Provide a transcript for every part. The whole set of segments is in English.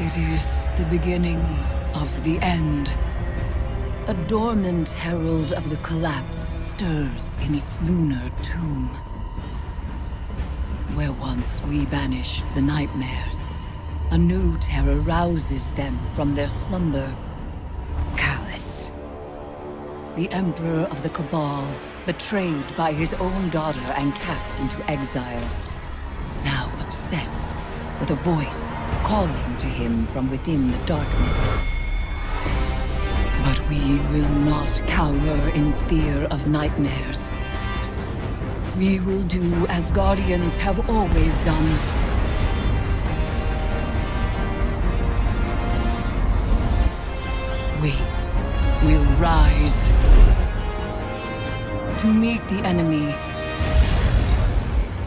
It is the beginning of the end. A dormant herald of the collapse stirs in its lunar tomb. Where once we banished the nightmares, a new terror rouses them from their slumber. Callus, the Emperor of the Cabal, betrayed by his own daughter and cast into exile. Now obsessed with a voice calling to him from within the darkness. But we will not cower in fear of nightmares. We will do as Guardians have always done. We will rise to meet the enemy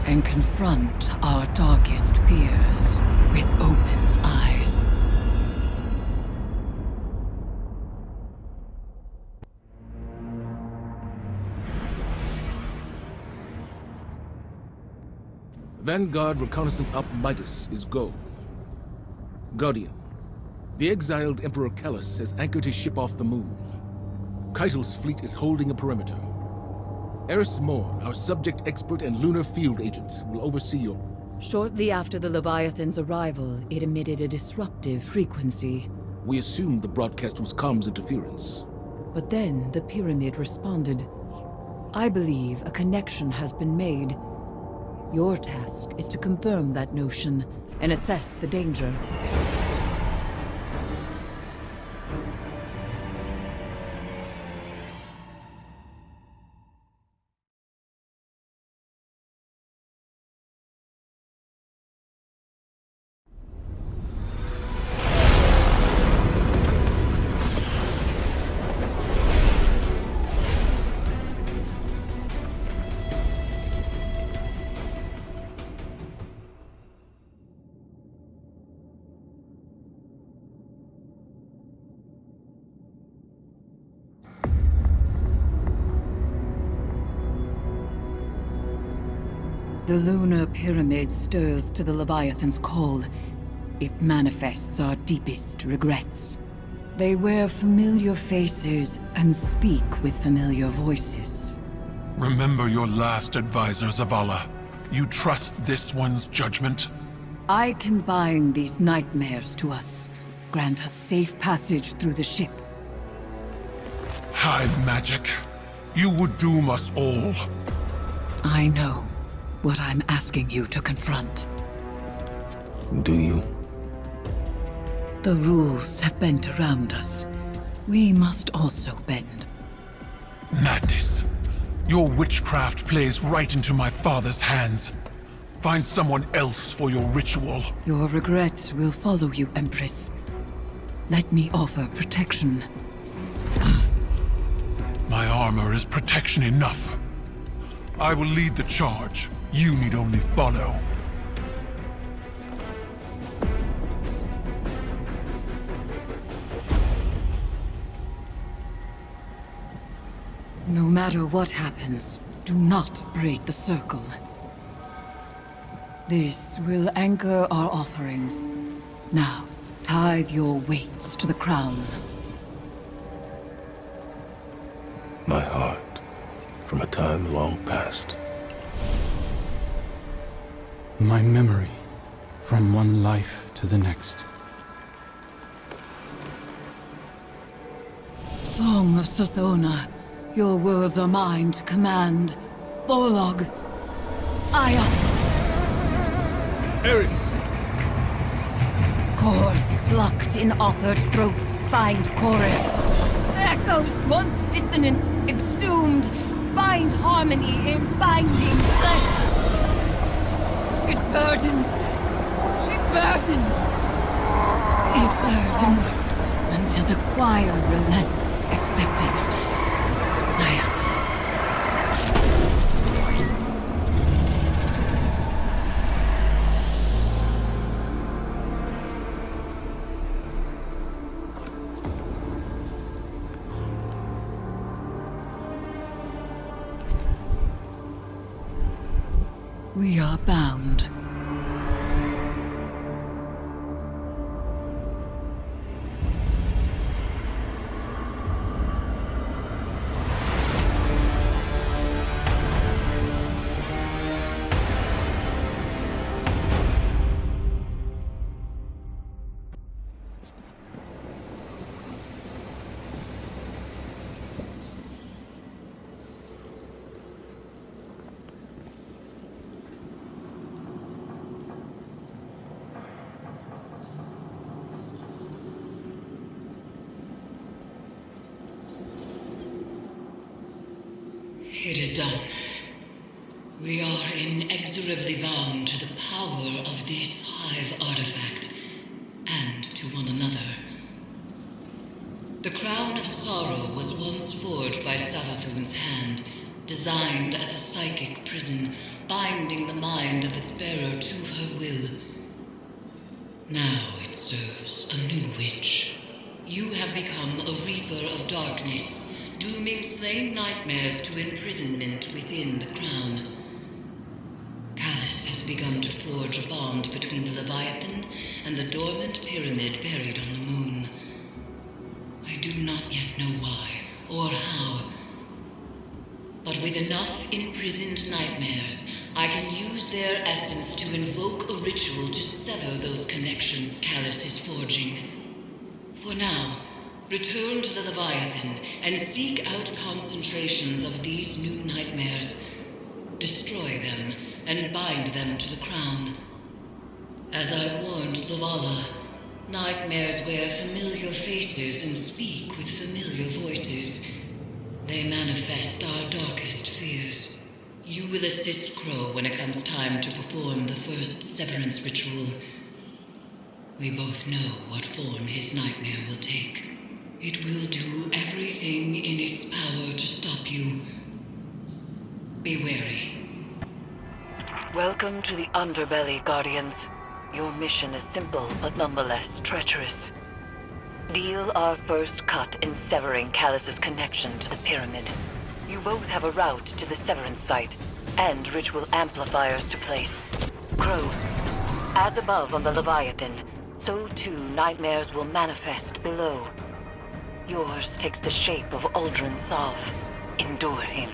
and confront our darkest fears with open eyes. Vanguard Reconnaissance Op Midas is go. Guardian, the exiled Emperor Callus has anchored his ship off the moon. Keitel's fleet is holding a perimeter. Eris Morn, our subject expert and lunar field agent, will oversee your... Shortly after the Leviathan's arrival, it emitted a disruptive frequency. We assumed the broadcast was comms interference. But then the Pyramid responded. I believe a connection has been made. Your task is to confirm that notion and assess the danger. The lunar pyramid stirs to the Leviathan's call. It manifests our deepest regrets. They wear familiar faces and speak with familiar voices. Remember your last advisor, Zavala. You trust this one's judgment? I can bind these nightmares to us, grant us safe passage through the ship. Hive magic. You would doom us all. I know what I'm asking you to confront. Do you? The rules have bent around us. We must also bend. Madness. Your witchcraft plays right into my father's hands. Find someone else for your ritual. Your regrets will follow you, Empress. Let me offer protection. My armor is protection enough. I will lead the charge. You need only follow. No matter what happens, do not break the circle. This will anchor our offerings. Now, tithe your weights to the crown. My heart, from a time long past. My memory, from one life to the next. Song of Sothona, your words are mine to command. Borlog, Aya. Eris! Chords plucked in offered throats find chorus. Echoes once dissonant, exhumed, find harmony in binding flesh. It burdens. It burdens. It burdens until the choir relents, accepting. Nayat. We are bound. It is done. We are inexorably bound to the power of this Hive artifact, and to one another. The Crown of Sorrow was once forged by Savathun's hand, designed as a psychic prison, binding the mind of its bearer to her will. Now it serves a new witch. You have become a reaper of darkness, dooming slain nightmares to imprisonment within the crown. Callus has begun to forge a bond between the Leviathan and the dormant pyramid buried on the moon. I do not yet know why or how, but with enough imprisoned nightmares, I can use their essence to invoke a ritual to sever those connections Callus is forging. For now, return to the Leviathan and seek out concentrations of these new nightmares. Destroy them and bind them to the crown. As I warned Zavala, nightmares wear familiar faces and speak with familiar voices. They manifest our darkest fears. You will assist Crow when it comes time to perform the first severance ritual. We both know what form his nightmare will take. It will do everything in its power to stop you. Be wary. Welcome to the Underbelly, Guardians. Your mission is simple, but nonetheless treacherous. Deal our first cut in severing Callus's connection to the pyramid. You both have a route to the severance site, and ritual amplifiers to place. Crow, as above on the Leviathan, so too nightmares will manifest below. Yours takes the shape of Uldren Sov. Endure him.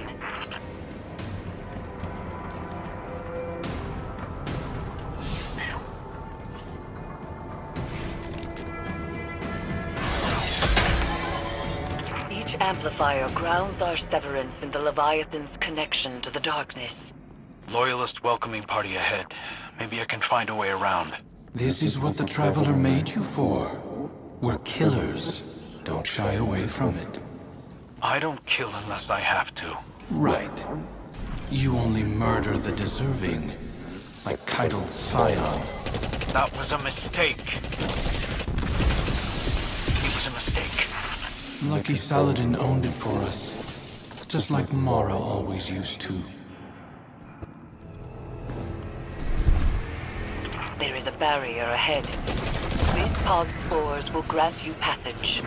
Each amplifier grounds our severance in the Leviathan's connection to the darkness. Loyalist welcoming party ahead. Maybe I can find a way around. This is what the Traveler made you for. We're killers. Don't shy away from it. I don't kill unless I have to. Right. You only murder the deserving, like Keitel's scion. That was a mistake. It was a mistake. Lucky Saladin owned it for us, just like Mara always used to. There is a barrier ahead. These pod spores will grant you passage.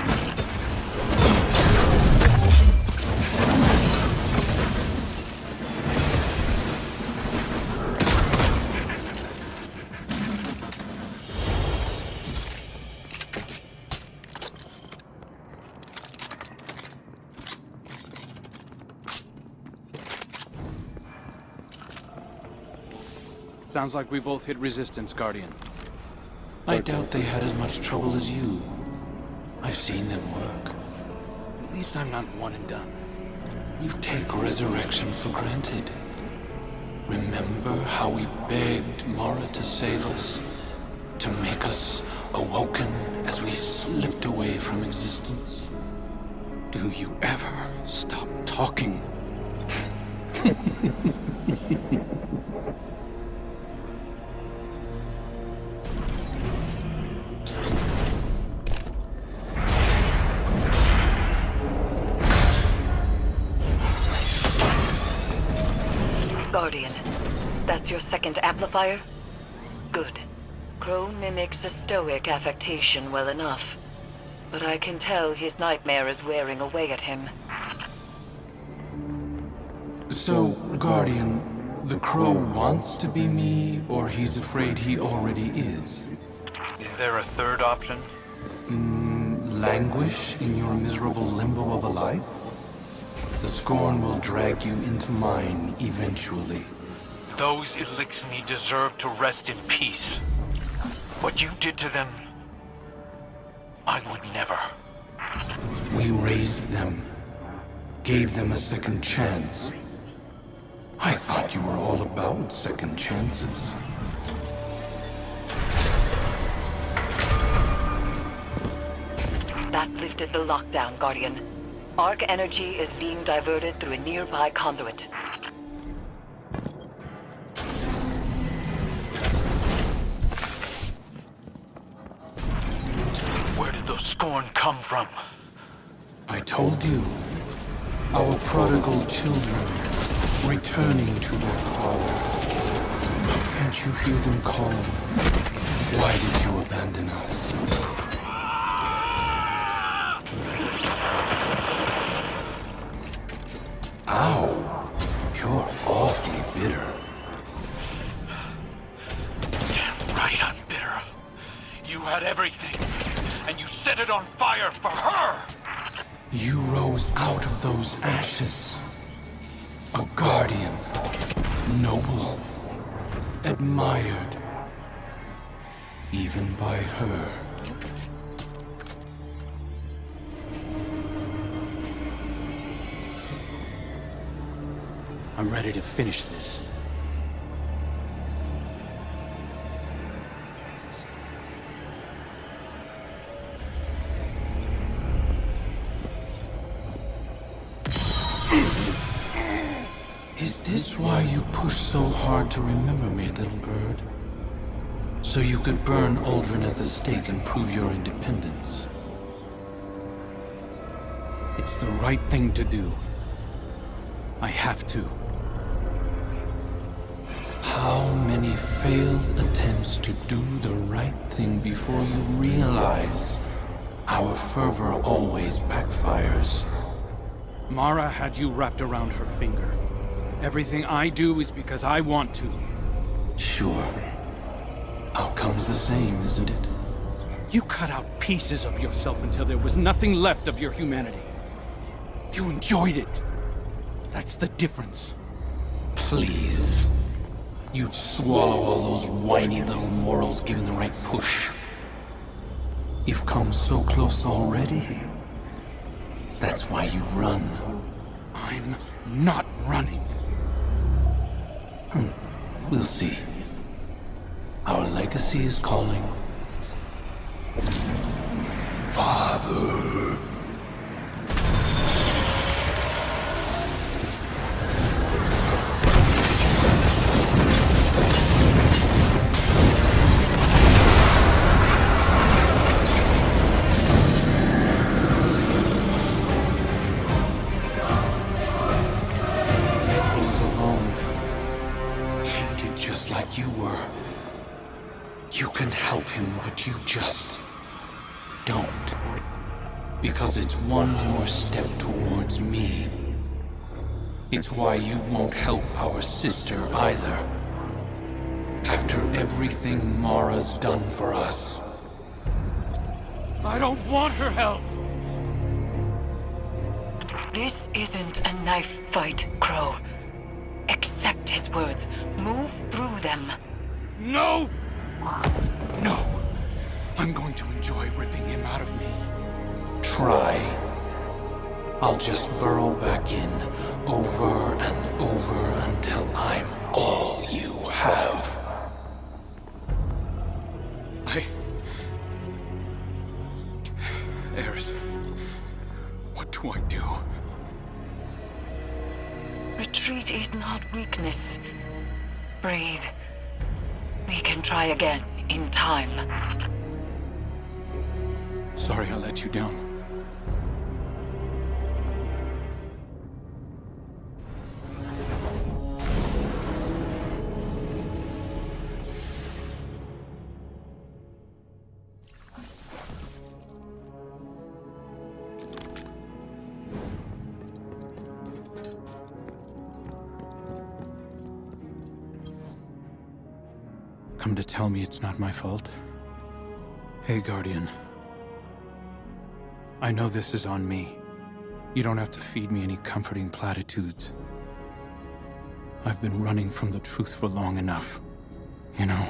Sounds like we both hit resistance, Guardian. I doubt they had as much trouble as you. I've seen them work. At least I'm not one and done. You take resurrection for granted. Remember how we begged Mara to save us? To make us awoken as we slipped away from existence? Do you ever stop talking? Guardian, that's your second amplifier? Good. Crow mimics a stoic affectation well enough. But I can tell his nightmare is wearing away at him. So, Guardian, the Crow wants to be me, or he's afraid he already is? Is there a third option? Languish in your miserable limbo of a life? The scorn will drag you into mine eventually. Those Elixni deserve to rest in peace. What you did to them, I would never. We raised them, gave them a second chance. I thought you were all about second chances. That lifted the lockdown, Guardian. Arc energy is being diverted through a nearby conduit. Where did those Scorn come from? I told you. Our prodigal children returning to their father. Can't you hear them call? Why did you abandon us? Ow! You're awfully bitter. Damn right I'm bitter. You had everything, and you set it on fire for her! You rose out of those ashes. A guardian. Noble. Admired. Even by her. I'm ready to finish this. Is this why you push so hard to remember me, little bird? So you could burn Uldren at the stake and prove your independence? It's the right thing to do. I have to. How many failed attempts to do the right thing before you realize our fervor always backfires? Mara had you wrapped around her finger. Everything I do is because I want to. Sure. Outcome's the same, isn't it? You cut out pieces of yourself until there was nothing left of your humanity. You enjoyed it. That's the difference. Please. You'd swallow all those whiny little morals given the right push. You've come so close already. That's why you run. I'm not running. We'll see. Our legacy is calling. Father. He's alone. Hated just like you were. You can help him, but you just don't. Because it's one more step towards me. It's why you won't help our sister either. After everything Mara's done for us. I don't want her help! This isn't a knife fight, Crow. Accept his words. Move through them. No! No! I'm going to enjoy ripping him out of me. Try. I'll just burrow back in, over and over until I'm all you have. Eris, what do I do? Retreat is not weakness. Breathe. We can try again, in time. Sorry I let you down. Come to tell me it's not my fault? Hey, Guardian. I know this is on me. You don't have to feed me any comforting platitudes. I've been running from the truth for long enough. You know,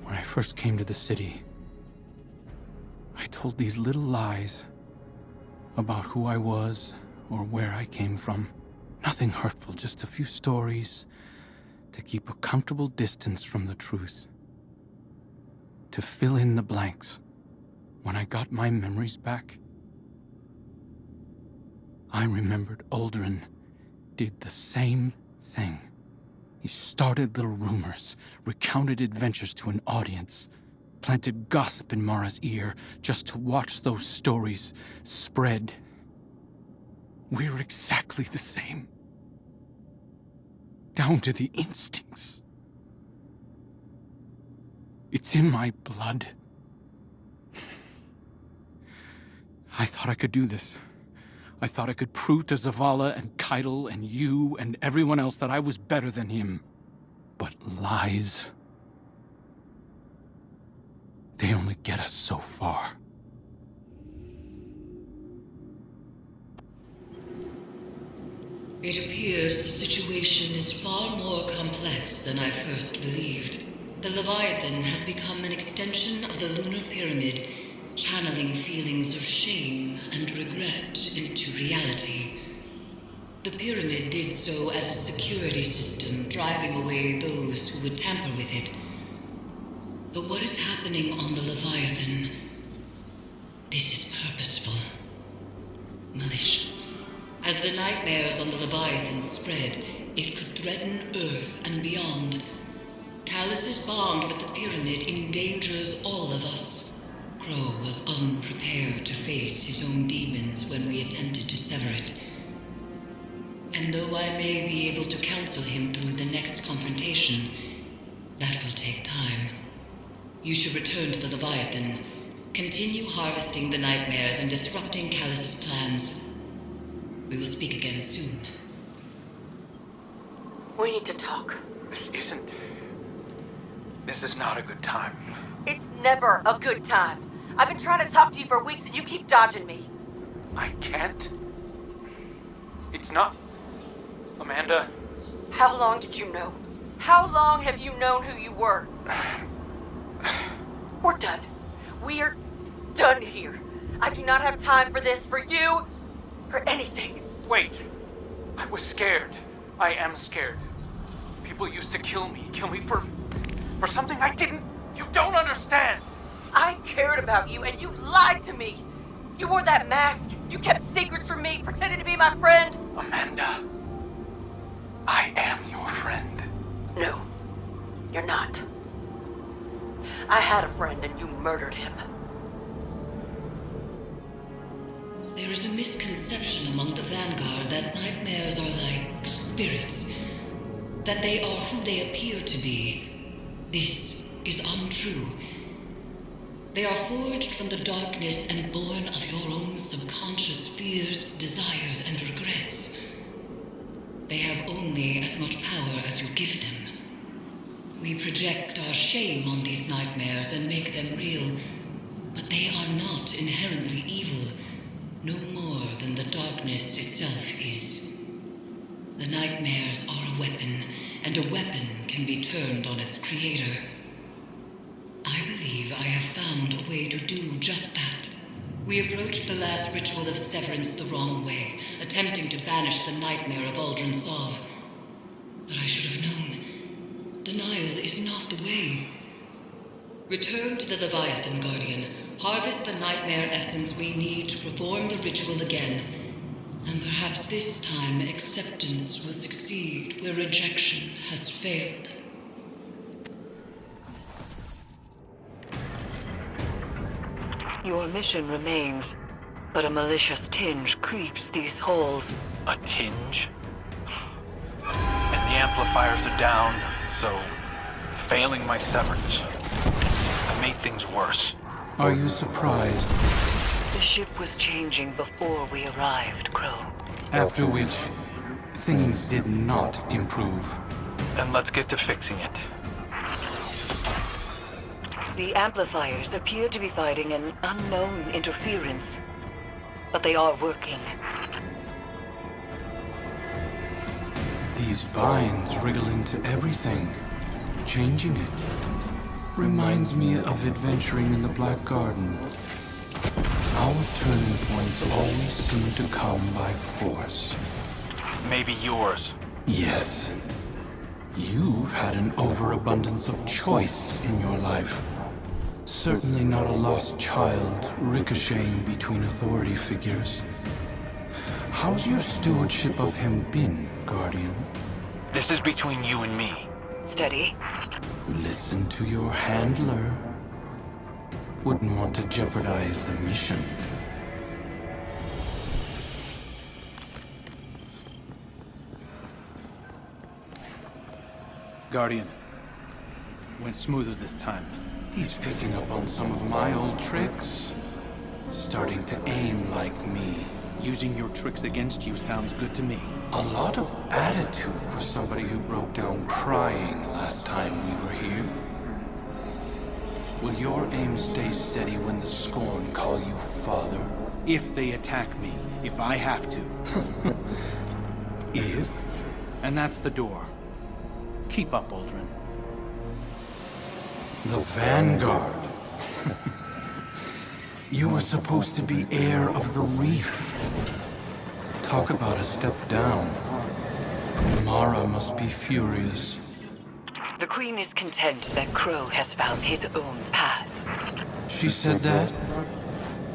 when I first came to the city, I told these little lies about who I was or where I came from. Nothing hurtful, just a few stories to keep a comfortable distance from the truth. To fill in the blanks. When I got my memories back, I remembered Uldren did the same thing. He started little rumors, recounted adventures to an audience, planted gossip in Mara's ear just to watch those stories spread. We're exactly the same. Down to the instincts. It's in my blood. I thought I could do this. I thought I could prove to Zavala and Keitel and you and everyone else that I was better than him. But lies... they only get us so far. It appears the situation is far more complex than I first believed. The Leviathan has become an extension of the Lunar Pyramid, channeling feelings of shame and regret into reality. The Pyramid did so as a security system, driving away those who would tamper with it. But what is happening on the Leviathan? This is purposeful. Malicious. As the nightmares on the Leviathan spread, it could threaten Earth and beyond. Callus' bond with the Pyramid endangers all of us. Crow was unprepared to face his own demons when we attempted to sever it. And though I may be able to counsel him through the next confrontation, that will take time. You should return to the Leviathan, continue harvesting the nightmares and disrupting Callus' plans. We will speak again soon. We need to talk. This is not a good time. It's never a good time. I've been trying to talk to you for weeks and you keep dodging me. I can't. It's not... Amanda... How long did you know? How long have you known who you were? We're done. We're done here. I do not have time for this, for you, for anything. Wait. I was scared. I am scared. People used to kill me for something I didn't... You don't understand! I cared about you and you lied to me. You wore that mask. You kept secrets from me, pretending to be my friend. Amanda. I am your friend. No, you're not. I had a friend and you murdered him. There is a misconception among the Vanguard that nightmares are like spirits, that they are who they appear to be. This is untrue. They are forged from the darkness and born of your own subconscious fears, desires, and regrets. They have only as much power as you give them. We project our shame on these nightmares and make them real, but they are not inherently evil, no more than the darkness itself is. The nightmares are a weapon, and a weapon can be turned on its creator. I believe I have found a way to do just that. We approached the last ritual of severance the wrong way, attempting to banish the nightmare of Uldren Sov. But I should have known. Denial is not the way. Return to the Leviathan, Guardian. Harvest the nightmare essence we need to perform the ritual again. And perhaps this time acceptance will succeed where rejection has failed. Your mission remains, but a malicious tinge creeps these halls. A tinge? And the amplifiers are down, so... failing my severance. I made things worse. Are you surprised? The ship was changing before we arrived, Crow. After which, things did not improve. Then let's get to fixing it. The amplifiers appear to be fighting an unknown interference, but they are working. These vines wriggle into everything, changing it. Reminds me of adventuring in the Black Garden. Our turning points always seem to come by force. Maybe yours. Yes. You've had an overabundance of choice in your life. Certainly not a lost child ricocheting between authority figures. How's your stewardship of him been, Guardian? This is between you and me. Steady. Listen to your handler. Wouldn't want to jeopardize the mission. Guardian. Went smoother this time. He's picking up on some of my old tricks. Starting to aim like me. Using your tricks against you sounds good to me. A lot of attitude for somebody who broke down crying last time we were here. Will your aim stay steady when the Scorn call you father? If they attack me, if I have to. If? And that's the door. Keep up, Uldren. The Vanguard. You were supposed to be heir of the Reef. Talk about a step down. Mara must be furious. The Queen is content that Crow has found his own path. She said that?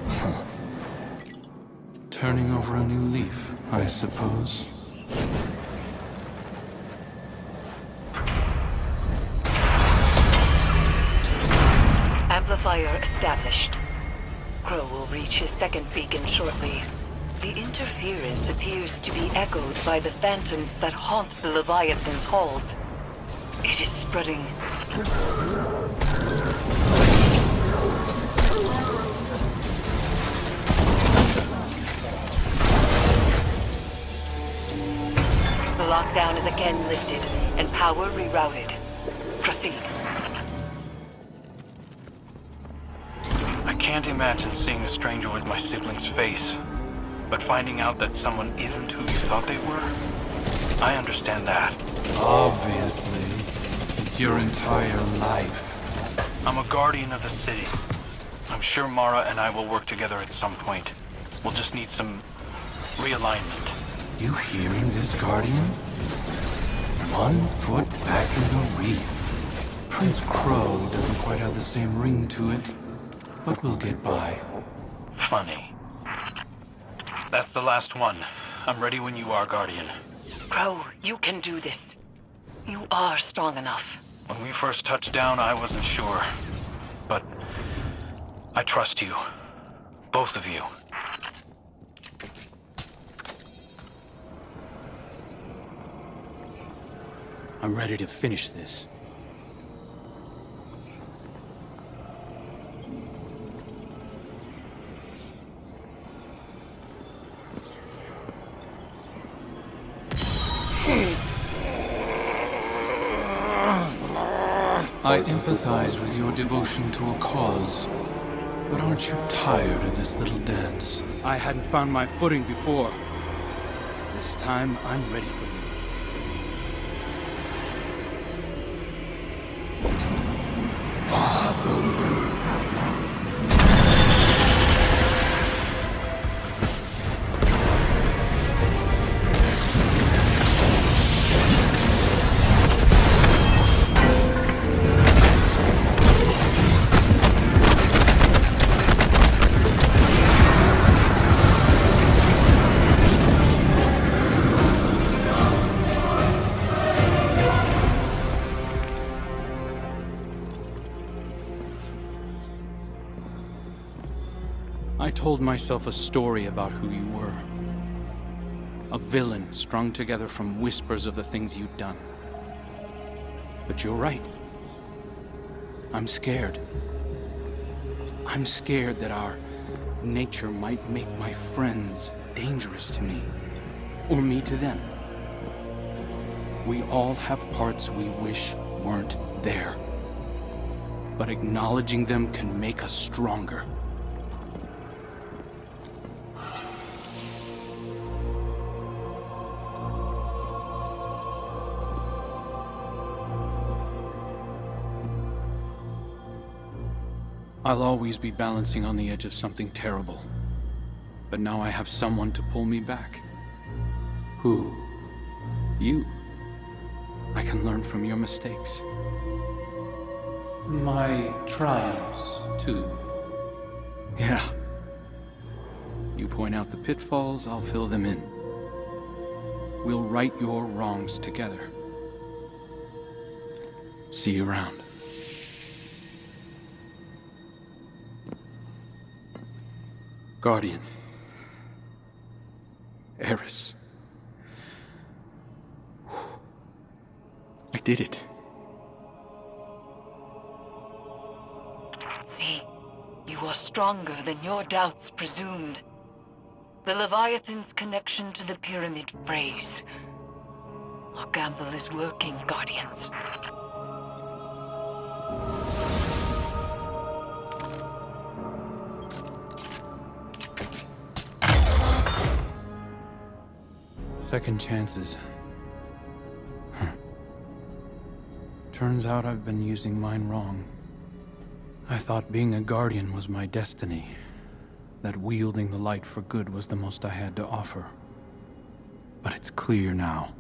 Huh. Turning over a new leaf, I suppose. Amplifier established. Crow will reach his second beacon shortly. The interference appears to be echoed by the phantoms that haunt the Leviathan's halls. It is spreading. The lockdown is again lifted, and power rerouted. Proceed. I can't imagine seeing a stranger with my sibling's face. But finding out that someone isn't who you thought they were, I understand that. Obviously. It's your entire life. I'm a guardian of the city. I'm sure Mara and I will work together at some point. We'll just need some realignment. You hearing this, Guardian? 1 foot back in the Reef. Prince Crow doesn't quite have the same ring to it, but we'll get by. Funny. That's the last one. I'm ready when you are, Guardian. Crow, you can do this. You are strong enough. When we first touched down, I wasn't sure. But I trust you. Both of you. I'm ready to finish this. I empathize with your devotion to a cause, but aren't you tired of this little dance? I hadn't found my footing before. This time, I'm ready for you. I told myself a story about who you were. A villain strung together from whispers of the things you'd done. But you're right. I'm scared. I'm scared that our nature might make my friends dangerous to me. Or me to them. We all have parts we wish weren't there. But acknowledging them can make us stronger. I'll always be balancing on the edge of something terrible. But now I have someone to pull me back. Who? You. I can learn from your mistakes. My triumphs, too. Yeah. You point out the pitfalls, I'll fill them in. We'll right your wrongs together. See you around. Guardian. Eris. I did it. See, you are stronger than your doubts presumed. The Leviathan's connection to the pyramid phrase. Our gamble is working, Guardians. Second chances. Turns out I've been using mine wrong. I thought being a Guardian was my destiny. That wielding the light for good was the most I had to offer. But it's clear now.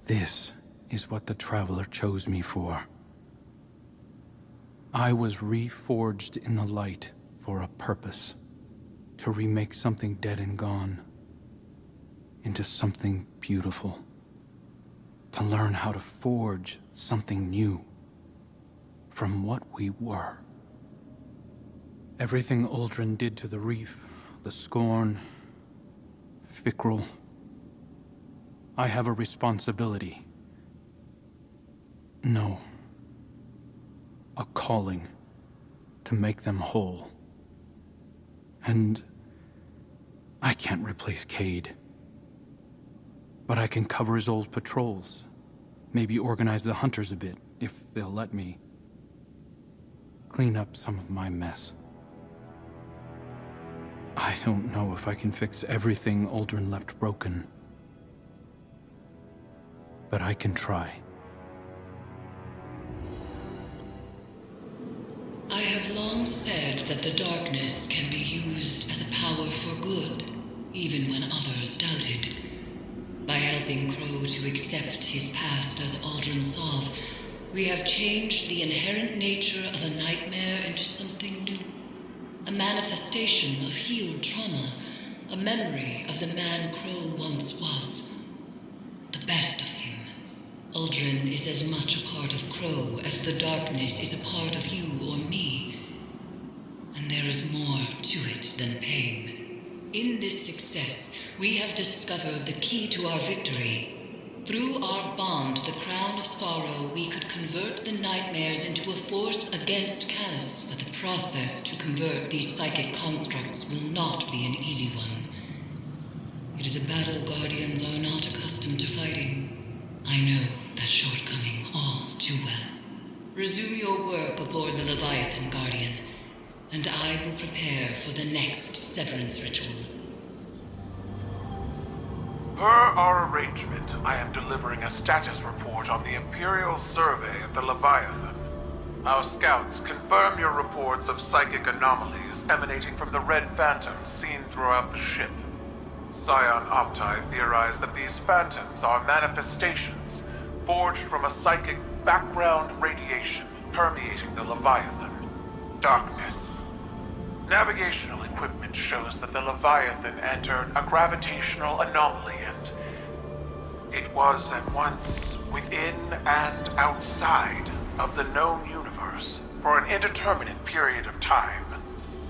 This is what the Traveler chose me for. I was reforged in the light for a purpose. To remake something dead and gone into something beautiful. To learn how to forge something new from what we were. Everything Uldren did to the reef, the Scorn, Fikrul. I have a responsibility. No. A calling to make them whole. And I can't replace Cayde. But I can cover his old patrols. Maybe organize the hunters a bit, if they'll let me. Clean up some of my mess. I don't know if I can fix everything Uldren left broken. But I can try. I have long said that the darkness can be used as a power for good, even when others doubted. By helping Crow to accept his past as Uldren Sov, we have changed the inherent nature of a nightmare into something new. A manifestation of healed trauma, a memory of the man Crow once was. The best of him. Uldren is as much a part of Crow as the darkness is a part of you or me. And there is more to it than pain. In this success, we have discovered the key to our victory. Through our bond, the Crown of Sorrow, we could convert the nightmares into a force against Callus. But the process to convert these psychic constructs will not be an easy one. It is a battle Guardians are not accustomed to fighting. I know that shortcoming all too well. Resume your work aboard the Leviathan, Guardian, and I will prepare for the next severance ritual. Per our arrangement, I am delivering a status report on the Imperial survey of the Leviathan. Our scouts confirm your reports of psychic anomalies emanating from the red phantoms seen throughout the ship. Scion Opti theorized that these phantoms are manifestations forged from a psychic background radiation permeating the Leviathan. Darkness. Navigational equipment shows that the Leviathan entered a gravitational anomaly and it was at once within and outside of the known universe for an indeterminate period of time.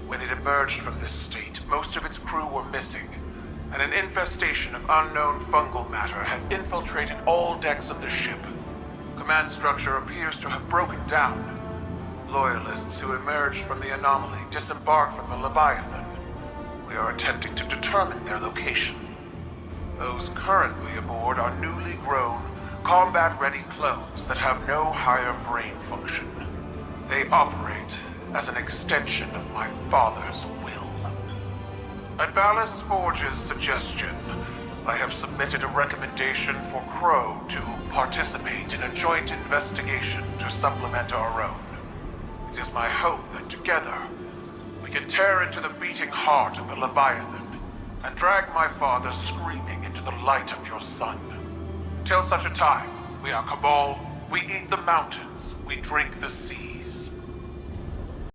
When it emerged from this state, most of its crew were missing, and an infestation of unknown fungal matter had infiltrated all decks of the ship. Command structure appears to have broken down. Loyalists who emerged from the anomaly disembarked from the Leviathan. We are attempting to determine their location. Those currently aboard are newly grown, combat-ready clones that have no higher brain function. They operate as an extension of my father's will. At Valis Forge's suggestion, I have submitted a recommendation for Crow to participate in a joint investigation to supplement our own. It is my hope that together, we can tear into the beating heart of the Leviathan and drag my father screaming into the light of your sun. Till such a time, we are Cabal, we eat the mountains, we drink the seas.